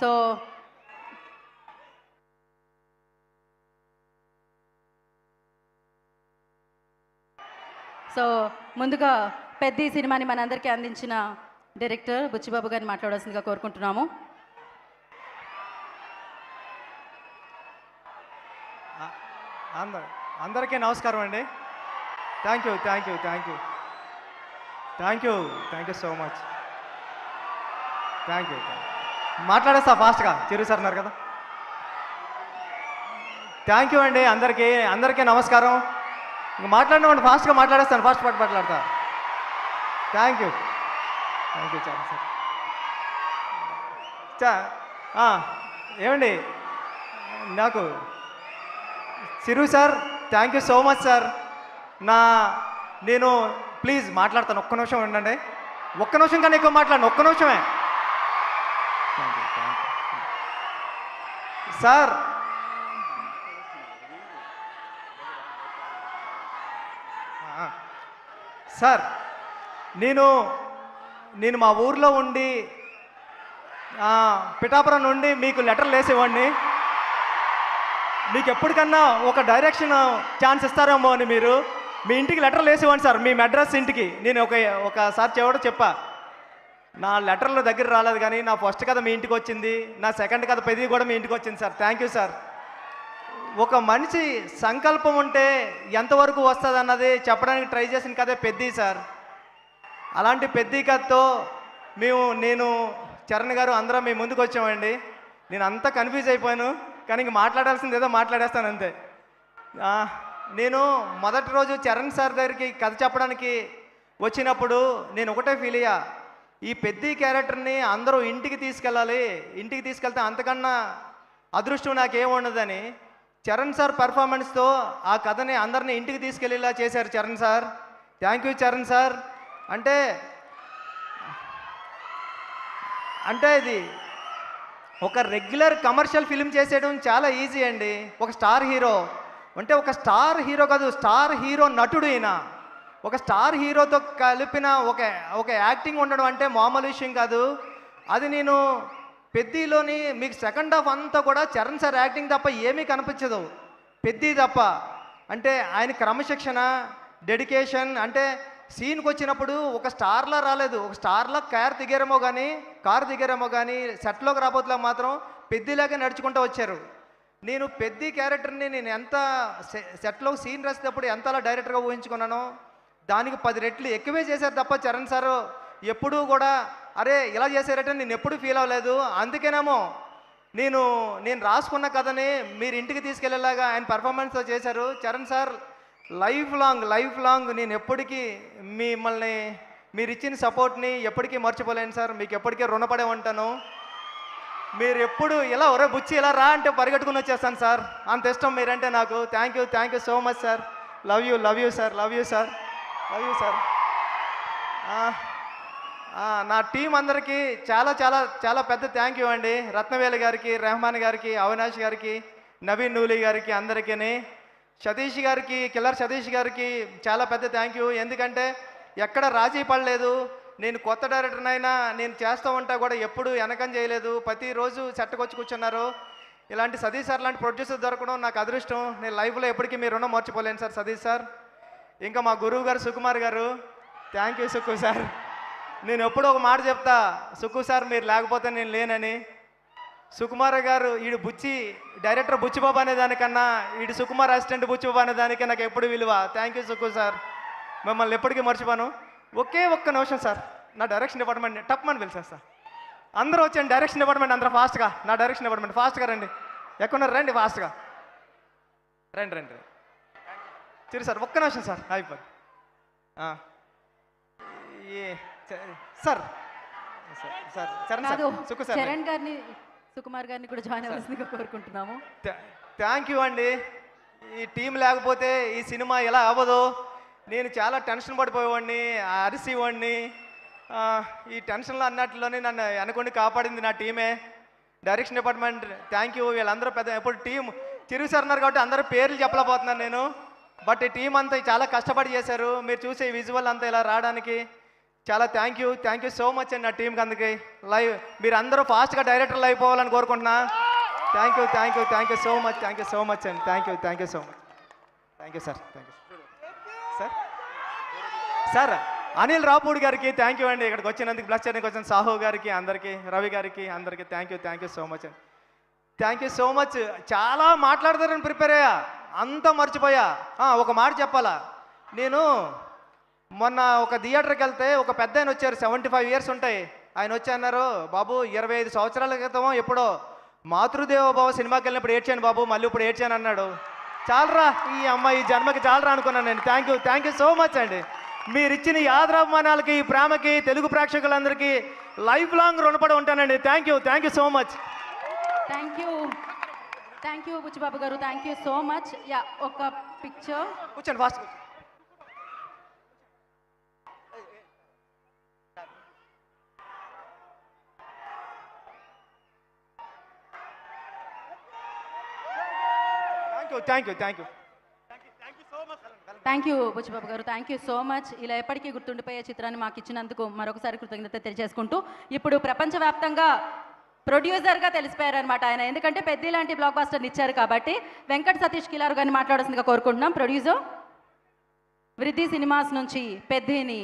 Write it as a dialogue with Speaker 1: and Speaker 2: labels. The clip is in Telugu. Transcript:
Speaker 1: సో సో ముందుగా పెద్ద ఈ సినిమాని మనందరికీ అందించిన డైరెక్టర్ బుచ్చిబాబు గారిని మాట్లాడాల్సిందిగా కోరుకుంటున్నాము.
Speaker 2: అందరికీ నమస్కారం అండి. Thank you so much. Thank you మాట్లాడేస్తా ఫాస్ట్గా చిరు సార్ అన్నారు కదా. థ్యాంక్ యూ అండి అందరికీ నమస్కారం. ఇంక మాట్లాడినామండి ఫాస్ట్గా మాట్లాడేస్తాను, ఫాస్ట్ మాట్లాడతా. థ్యాంక్ యూ చాలా సార్. ఏమండి నాకు Chiru sir thank you so much sir. నేను ప్లీజ్ మాట్లాడతాను, ఒక్క నిమిషం ఉండండి. ఒక్క నిమిషం కన్నా ఎక్కువ మాట్లాడండి, ఒక్క నిమిషమే. సార్ సార్ నేను మా ఊర్లో ఉండి పిఠాపురం నుండి మీకు లెటర్లు వేసేవాడిని. మీకు ఎప్పటికన్నా ఒక డైరెక్షన్ ఛాన్స్ ఇస్తారేమో అని మీరు మీ ఇంటికి లెటర్లు వేసేవాడిని సార్, మీ అడ్రస్ ఇంటికి. నేను ఒకసారి చెప్పా, నా లెటర్ల దగ్గర రాలేదు కానీ నా ఫస్ట్ కథ మీ ఇంటికి వచ్చింది, నా సెకండ్ కథ పెద్దది కూడా మీ ఇంటికి వచ్చింది సార్. Thank you sir. ఒక మనిషి సంకల్పం ఉంటే ఎంతవరకు వస్తుంది అన్నది చెప్పడానికి ట్రై చేసిన కథే పెద్ద సార్. అలాంటి పెద్ద కథతో నేను చరణ్ గారు అందరం మీ ముందుకు వచ్చామండి. నేను అంతా కన్ఫ్యూజ్ అయిపోయాను, కానీ ఇంక మాట్లాడాల్సింది ఏదో మాట్లాడేస్తాను అంతే. నేను మొదటి రోజు చరణ్ సార్ దగ్గరికి కథ చెప్పడానికి వచ్చినప్పుడు నేను ఒకటే ఫీల్ అయ్యా, ఈ పెద్ద క్యారెక్టర్ని అందరూ ఇంటికి తీసుకెళ్ళాలి, ఇంటికి తీసుకెళ్తే అంతకన్నా అదృష్టం నాకేముండదని చరణ్ సార్ పెర్ఫార్మెన్స్తో ఆ కథని అందరినీ ఇంటికి తీసుకెళ్ళేలా చేశారు Charan sir. Thank you Charan sir. అంటే ఇది ఒక రెగ్యులర్ కమర్షియల్ ఫిలిం చేసేయడం చాలా ఈజీ అండి. ఒక స్టార్ హీరో అంటే ఒక స్టార్ హీరో కాదు, స్టార్ హీరో నటుడు ఈయన. ఒక స్టార్ హీరోతో కలిపిన ఒక యాక్టింగ్ ఉండడం అంటే మామూలు విషయం కాదు. అది నేను పెద్దిలోని మీకు సెకండ్ హాఫ్ అంతా కూడా చరణ్ సార్ యాక్టింగ్ తప్ప ఏమీ కనిపించదు, పెద్ది తప్ప. అంటే ఆయన క్రమశిక్షణ, డెడికేషన్. అంటే సీన్కి వచ్చినప్పుడు ఒక స్టార్లా రాలేదు, ఒక స్టార్లా కారు దిగారేమో కానీ సెట్లోకి రాబోతులా మాత్రం పెద్దిలాగే నడుచుకుంటూ వచ్చారు. నేను పెద్ద క్యారెక్టర్ని నేను ఎంత సెట్లో సీన్ రాసేటప్పుడు ఎంతలా డైరెక్టర్గా ఊహించుకున్నానో దానికి 10 రెట్లు ఎక్కువే చేశారు తప్ప చరణ్ సారు ఎప్పుడూ కూడా అరే ఇలా చేశారంటే నేను ఎప్పుడూ ఫీల్ అవ్వలేదు. అందుకేనేమో నేను రాసుకున్న కథని మీరు ఇంటికి తీసుకెళ్లేలాగా ఆయన పర్ఫార్మెన్స్తో చేశారు. చరణ్ సార్ లైఫ్ లాంగ్ నేను ఎప్పటికీ మిమ్మల్ని మీరు ఇచ్చిన సపోర్ట్ని ఎప్పటికీ మర్చిపోలేను సార్. మీకు ఎప్పటికీ రుణపడే ఉంటాను. మీరు ఎప్పుడు ఇలా ఒరే బుచ్చి ఇలా రా అంటే పరిగెట్టుకుని వచ్చేస్తాను సార్, అంత ఇష్టం మీరంటే నాకు. Thank you so much sir. Love you sir. నా టీం అందరికీ చాలా చాలా చాలా పెద్ద థ్యాంక్ యూ అండి. రత్నవేలు గారికి, రెహమాన్ గారికి, అవినాష్ గారికి, నవీన్ నూలి గారికి, అందరికీ, సతీష్ గారికి, కిల్లర్ సతీష్ గారికి చాలా పెద్ద థ్యాంక్ యూ. ఎందుకంటే ఎక్కడ రాజీ పడలేదు. నేను కొత్త డైరెక్టర్నైనా నేను చేస్తూ ఉంటా కూడా ఎప్పుడు వెనకం చేయలేదు, ప్రతిరోజు సెట్కి కూర్చున్నారు. ఇలాంటి సతీష్ సార్ లాంటి ప్రొడ్యూసర్ దొరకడం నాకు అదృష్టం. నేను లైఫ్లో ఎప్పటికీ మీ రుణం మర్చిపోలేను సార్ సతీష్ సార్. ఇంకా మా గురువు గారు సుకుమార్ గారు, థ్యాంక్ యూ సుక్కు సార్. నేను ఎప్పుడూ ఒక మాట చెప్తా, సుక్కు సార్ మీరు లేకపోతే నేను లేనని. సుకుమార్ గారు ఈడు డైరెక్టర్ బుచ్చిబాబు అనే దానికన్నా ఈడు సుకుమార్ అసిస్టెంట్ బుచ్చిబాబు అనే దానికే నాకు ఎప్పుడు విలువ. థ్యాంక్ యూ సుక్కు సార్, మిమ్మల్ని ఎప్పటికీ మర్చిపోను. ఒక్క నిమిషం సార్, నా డైరెక్షన్ డిపార్ట్మెంట్ టప్మని పిలిచేస్తా. అందరూ వచ్చాను డైరెక్షన్ డిపార్ట్మెంట్, అందరూ ఫాస్ట్గా. నా డైరెక్షన్ డిపార్ట్మెంట్ ఫాస్ట్గా రండి. ఎక్కడున్నారు రండి, ఫాస్ట్గా రండి. చిరు సార్ ఒక్క నిమిషం సార్ అయిపోయి. సార్
Speaker 1: సుకుమార్ గారిని కూడా జాయిన్ అవ్వాల్సిందిగా కోరుకుంటున్నాము.
Speaker 2: థ్యాంక్ యూ అండి. ఈ టీం లేకపోతే ఈ సినిమా ఎలా అవ్వదు. నేను చాలా టెన్షన్ పడిపోయేవాడిని, అరిసేవాడిని. ఈ టెన్షన్లో అన్నట్లోనే నన్ను అనుకుని కాపాడింది నా టీమే. Direction department thank you. వీళ్ళందరూ పెద్ద ఎప్పుడు టీం చిరు సార్ అన్నారు కాబట్టి అందరూ పేర్లు చెప్పలేకపోతున్నాను నేను. బట్ ఈ టీం అంతా చాలా కష్టపడి చేశారు. మీరు చూసే విజువల్ అంతా ఇలా రావడానికి చాలా థ్యాంక్ యూ సో మచ్ అండి నా టీంకి అందుకే లైవ్ మీరు అందరూ ఫాస్ట్గా డైరెక్టర్లు అయిపోవాలని కోరుకుంటున్నా. థ్యాంక్ యూ సో మచ్ అండి. Thank you so much. Thank you sir. Sir sir Anil Ravipudi గారికి థ్యాంక్ యూ అండి, ఇక్కడికి వచ్చినందుకు బ్లస్ చేయడానికి వచ్చిన సాహు గారికి అందరికీ, రవి గారికి అందరికీ థ్యాంక్ యూ సో మచ్ అండి. Thank you so much. చాలా మాట్లాడతారని ప్రిపేర్ అయ్యా, అంతా మర్చిపోయా. ఒక మాట చెప్పాలా, నేను మొన్న ఒక థియేటర్కి వెళ్తే ఒక పెద్ద ఆయన వచ్చారు, 75 years ఉంటాయి. ఆయన వచ్చి అన్నారు, బాబు 25 సంవత్సరాల క్రితం ఎప్పుడో మాతృదేవ బాబు సినిమాకి వెళ్ళినప్పుడు ఏడ్చాను బాబు, మళ్ళీ ఇప్పుడు ఏడ్చాను అన్నాడు. చాలరా ఈ అమ్మాయి ఈ జన్మకి చాలరా అనుకున్నాను నేను. థ్యాంక్ యూ సో మచ్ అండి. మీరు ఇచ్చిన ఈ ఆదరాభిమానాలకి, ఈ ప్రేమకి తెలుగు ప్రేక్షకులందరికీ లైఫ్ లాంగ్ రుణపడి ఉంటానండి. Thank you so much.
Speaker 1: Thank you Buchibabu గారు, thank you so much. Yeah, ఒక పిక్చర్
Speaker 2: కూర్చోండి fast. Thank you
Speaker 1: thank you Buchibabu గారు, థ్యాంక్ యూ సో మచ్. ఇలా ఎప్పటికీ గుర్తుండిపోయే చిత్రాన్ని మాకు ఇచ్చినందుకు మరొకసారి కృతజ్ఞత తెలియజేసుకుంటూ, ఇప్పుడు ప్రపంచవ్యాప్తంగా ప్రొడ్యూసర్గా తెలిసిపోయారనమాట ఆయన, ఎందుకంటే పెద్ద లాంటి బ్లాక్ బాస్టర్ని ఇచ్చారు కాబట్టి. వెంకట్ సతీష్ కిలారు గారిని మాట్లాడాల్సిందిగా కోరుకుంటున్నాం. ప్రొడ్యూసర్ వృద్ధి సినిమాస్ నుంచి పెద్దిని